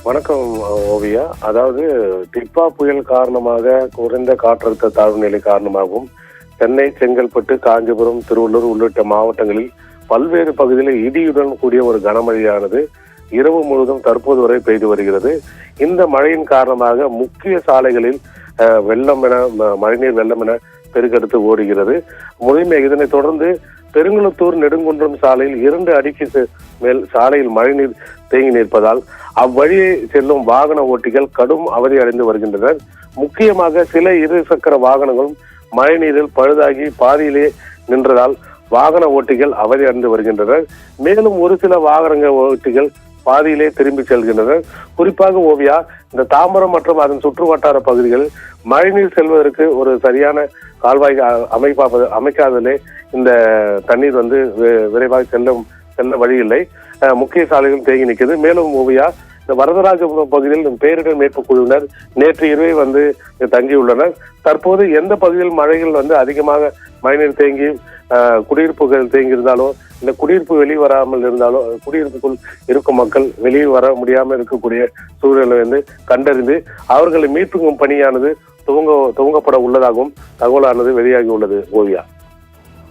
வணக்கம் ஓவியா. அதாவது டிப்பா புயல் காரணமாக குறைந்த காற்றழுத்த தாழ்வு நிலை காரணமாகவும் சென்னை, செங்கல்பட்டு, காஞ்சிபுரம், திருவள்ளூர் உள்ளிட்ட மாவட்டங்களில் பல்வேறு பகுதிகளில் இடியுடன் கூடிய ஒரு கனமழையானது இரவு முழுவதும் தற்போது வரை பெய்து வருகிறது. இந்த மழையின் காரணமாக முக்கிய சாலைகளில் வெள்ளம் என மழைநீர் வெள்ளம் என பெருக்கெடுத்து ஓடுகிறது. இதனைத் தொடர்ந்து பெருங்குளத்தூர் நெடுங்குன்றம் சாலையில் 2 அடிக்கு மேல் சாலையில் மழைநீர் தேங்கி நிற்பதால் அவ்வழியே செல்லும் வாகன ஓட்டிகள் கடும் அவதி அடைந்து வருகின்றனர். முக்கியமாக சில இருசக்கர வாகனங்களும் மழைநீரில் பழுதாகி பாதியிலே நின்றதால் வாகன ஓட்டிகள் அவதி அடைந்து வருகின்றனர். மேலும் ஒரு சில வாகன ஓட்டிகள் பாதியிலே திரும்பி செல்கின்றனர். குறிப்பாக ஓவியா, இந்த தாம்பரம் மற்றும் அதன் சுற்று வட்டார பகுதிகளில் மழைநீர் செல்வதற்கு ஒரு சரியான கால்வாய் அமைக்காதலே இந்த தண்ணீர் விரைவாக செல்ல வழி இல்லை. முக்கிய சாலைகள் தேங்கி நிற்கிறது. மேலும் ஓவியா, இந்த வரதராஜபுரம் பகுதியில் பேரிடர் மீட்பு குழுவினர் நேற்று இரவே தங்கியுள்ளனர். தற்போது எந்த பகுதியில் மழைகள் அதிகமாக மழைநீர் தேங்கி குடியிருப்புகள் தேங்கி இருந்தாலோ, இந்த குடியிருப்பு வெளியே வராமல் இருந்தாலோ, குடியிருப்புக்குள் இருக்கும் மக்கள் வெளியே வர முடியாமல் இருக்கக்கூடிய சூழலை கண்டறிந்து அவர்களை மீட்பும் பணியானது துவங்கப்பட உள்ளதாகவும் தகவலானது வெளியாகி உள்ளது ஓவியா.